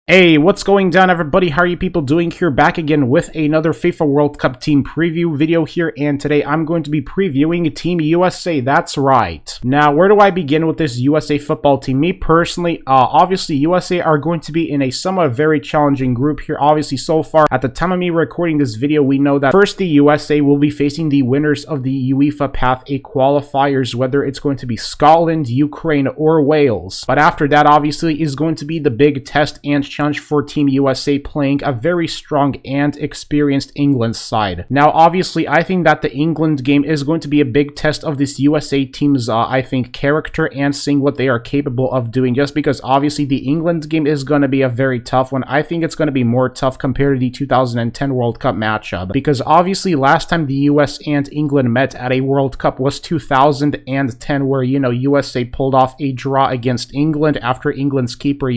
Hey, what's going down, everybody? How are you people doing here? Back again with another FIFA World Cup team preview video here, and today I'm going to be previewing Team USA. That's right. Now, where do I begin with this USA football team? Me personally, obviously USA are going to be in a somewhat very challenging group here. Obviously, so far at the time of me recording this video, we know that first the USA will be facing the winners of the UEFA Path A qualifiers, whether it's going to be Scotland, Ukraine, or Wales. But after that, obviously, is going to be the big test and challenge for Team USA, playing a very strong and experienced England side. Now, obviously, I think that the England game is going to be a big test of this USA team's, I think, character and seeing what they are capable of doing, just because obviously the England game is going to be a very tough one. I think it's going to be more tough compared to the 2010 World Cup matchup, because obviously last time the US and England met at a World Cup was 2010, where, USA pulled off a draw against England after England's keeper,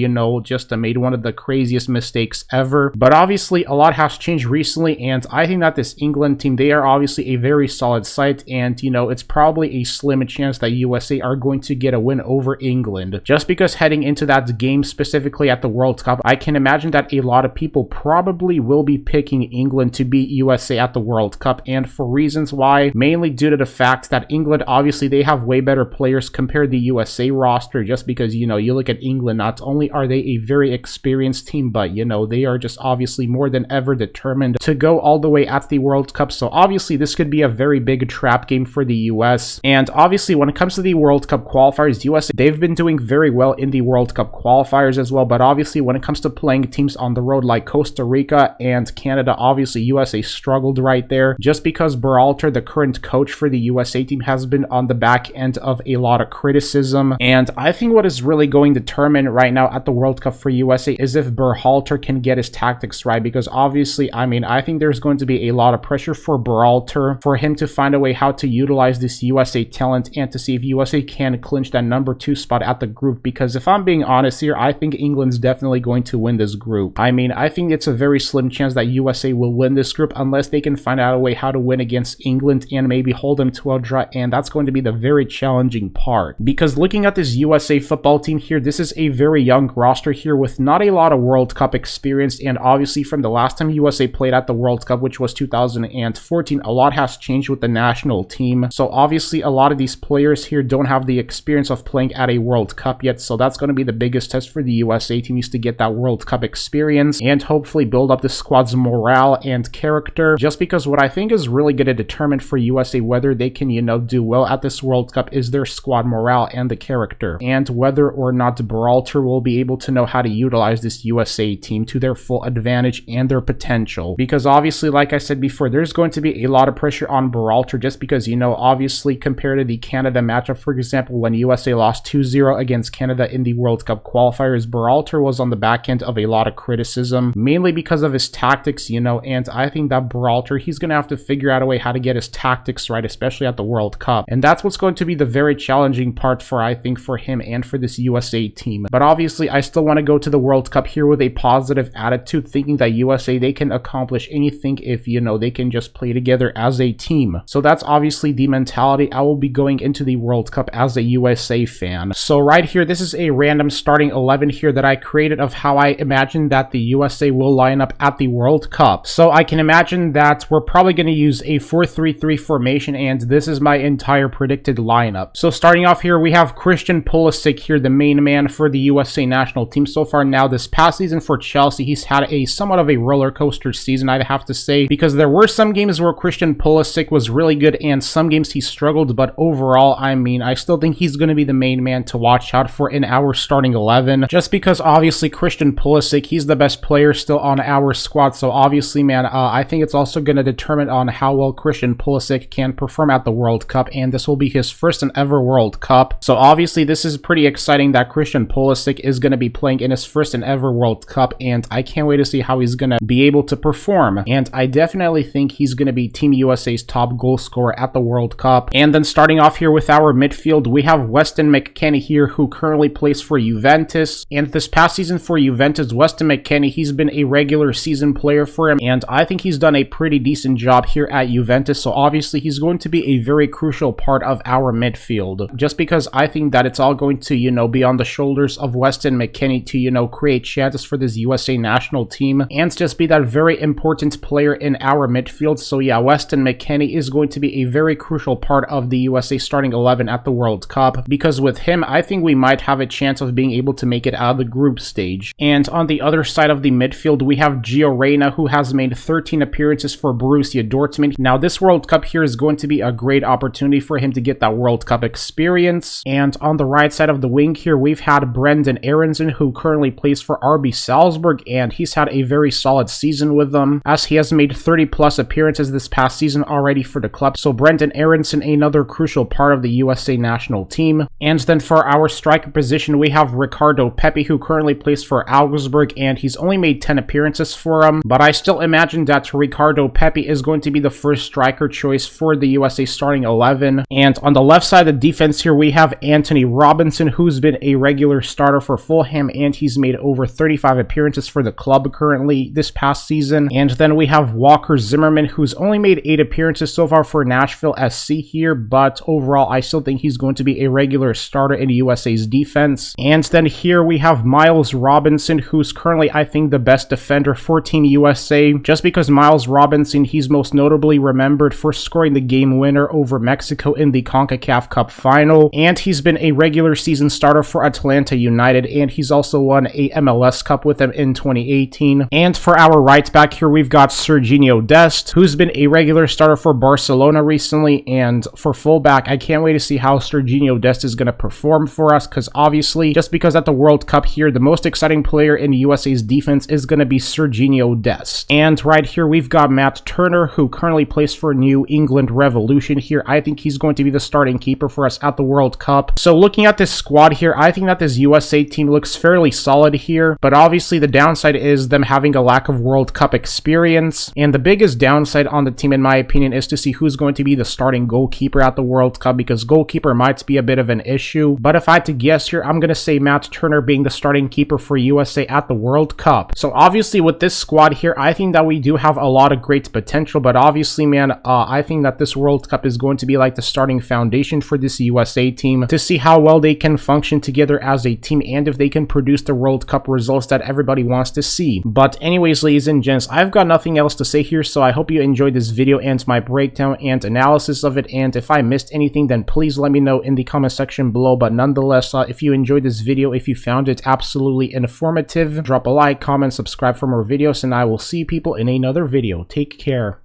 just made one of the craziest mistakes ever. But obviously a lot has changed recently, and I think that this England team, they are obviously a very solid side, and it's probably a slim chance that USA are going to get a win over England, just because heading into that game specifically at the World Cup, I can imagine that a lot of people probably will be picking England to beat USA at the World Cup, and for reasons why, mainly due to the fact that England, obviously they have way better players compared to the USA roster, just because you look at England, not only are they a very experienced team, but they are just obviously more than ever determined to go all the way at the World Cup. So obviously this could be a very big trap game for the US. And obviously when it comes to the World Cup qualifiers, USA, they've been doing very well in the World Cup qualifiers as well, but obviously when it comes to playing teams on the road like Costa Rica and Canada, obviously USA struggled right there, just because Berhalter, the current coach for the USA team, has been on the back end of a lot of criticism. And I think what is really going to determine right now at the World Cup for USA is if Berhalter can get his tactics right, because obviously, I think there's going to be a lot of pressure for Berhalter for him to find a way how to utilize this USA talent and to see if USA can clinch that number 2 spot at the group, because if I'm being honest here, I think England's definitely going to win this group. I think it's a very slim chance that USA will win this group unless they can find out a way how to win against England and maybe hold them to a draw, and that's going to be the very challenging part, because looking at this USA football team here, this is a very young roster here with not a lot of World Cup experience, and obviously from the last time USA played at the World Cup, which was 2014, a lot has changed with the national team. So obviously a lot of these players here don't have the experience of playing at a World Cup yet, so that's going to be the biggest test for the USA team, is to get that World Cup experience and hopefully build up the squad's morale and character, just because what I think is really going to determine for USA whether they can, do well at this World Cup is their squad morale and the character, and whether or not Berhalter will be able to know how to utilize this USA team to their full advantage and their potential, because obviously, like I said before, there's going to be a lot of pressure on Berhalter, just because obviously compared to the Canada matchup, for example, when USA lost 2-0 against Canada in the World Cup qualifiers, Berhalter was on the back end of a lot of criticism, mainly because of his tactics, and I think that Berhalter, he's going to have to figure out a way how to get his tactics right, especially at the World Cup, and that's what's going to be the very challenging part for, I think, for him and for this USA team. But obviously I still want to go to the World Cup here with a positive attitude, thinking that USA, they can accomplish anything if they can just play together as a team. So that's obviously the mentality I will be going into the World Cup as a USA fan. So right here, this is a random starting 11 here that I created of how I imagine that the USA will line up at the World Cup. So I can imagine that we're probably going to use a 4-3-3 formation, and this is my entire predicted lineup. So starting off here, we have Christian Pulisic here, the main man for the USA national team so far. Now this past season for Chelsea, he's had a somewhat of a roller coaster season, I'd have to say, because there were some games where Christian Pulisic was really good and some games he struggled, but overall, I still think he's going to be the main man to watch out for in our starting 11, just because obviously Christian Pulisic, he's the best player still on our squad. So obviously, man, I think it's also going to determine on how well Christian Pulisic can perform at the World Cup, and this will be his first and ever World Cup. So obviously this is pretty exciting that Christian Pulisic is going to be playing in his first and ever World Cup, and I can't wait to see how he's going to be able to perform. And I definitely think he's going to be Team USA's top goal scorer at the World Cup. And then starting off here with our midfield, we have Weston McKennie here, who currently plays for Juventus. And this past season for Juventus, Weston McKennie, he's been a regular season player for him, and I think he's done a pretty decent job here at Juventus. So obviously he's going to be a very crucial part of our midfield, just because I think that it's all going to, be on the shoulders of Weston McKennie to, create take chances for this USA national team and just be that very important player in our midfield. So yeah, Weston McKennie is going to be a very crucial part of the USA starting 11 at the World Cup, because with him, I think we might have a chance of being able to make it out of the group stage. And on the other side of the midfield, we have Gio Reyna, who has made 13 appearances for Borussia Dortmund. Now, this World Cup here is going to be a great opportunity for him to get that World Cup experience. And on the right side of the wing here, we've had Brendan Aronson, who currently plays for RB Salzburg, and he's had a very solid season with them, as he has made 30 plus appearances this past season already for the club. So Brendan Aronson, another crucial part of the USA national team. And then for our striker position, we have Ricardo Pepi, who currently plays for Augsburg, and he's only made 10 appearances for him, but I still imagine that Ricardo Pepi is going to be the first striker choice for the USA starting 11. And on the left side of the defense here, we have Anthony Robinson, who's been a regular starter for Fulham, and he's made over 35 appearances for the club currently this past season. And then we have Walker Zimmerman, who's only made 8 appearances so far for Nashville SC here, but overall I still think he's going to be a regular starter in USA's defense. And then here we have Miles Robinson, who's currently, I think, the best defender for Team USA, just because Miles Robinson, he's most notably remembered for scoring the game winner over Mexico in the CONCACAF Cup final, and he's been a regular season starter for Atlanta United, and he's also won a MLS Cup with them in 2018. And for our right back here, we've got Serginho Dest, who's been a regular starter for Barcelona recently, and for fullback, I can't wait to see how Serginho Dest is going to perform for us, because obviously, just because at the World Cup here, the most exciting player in USA's defense is going to be Serginho Dest. And right here, we've got Matt Turner, who currently plays for New England Revolution here. I think he's going to be the starting keeper for us at the World Cup. So looking at this squad here, I think that this USA team looks fairly solid here, but obviously the downside is them having a lack of World Cup experience. And the biggest downside on the team, in my opinion, is to see who's going to be the starting goalkeeper at the World Cup, because goalkeeper might be a bit of an issue. But if I had to guess here, I'm going to say Matt Turner being the starting keeper for USA at the World Cup. So obviously with this squad here, I think that we do have a lot of great potential, but obviously, man, I think that this World Cup is going to be like the starting foundation for this USA team to see how well they can function together as a team and if they can produce the World Cup results that everybody wants to see. But anyways, ladies and gents, I've got nothing else to say here, so I hope you enjoyed this video and my breakdown and analysis of it, and if I missed anything, then please let me know in the comment section below. But nonetheless, if you enjoyed this video, if you found it absolutely informative, drop a like, comment, subscribe for more videos, and I will see people in another video. Take care.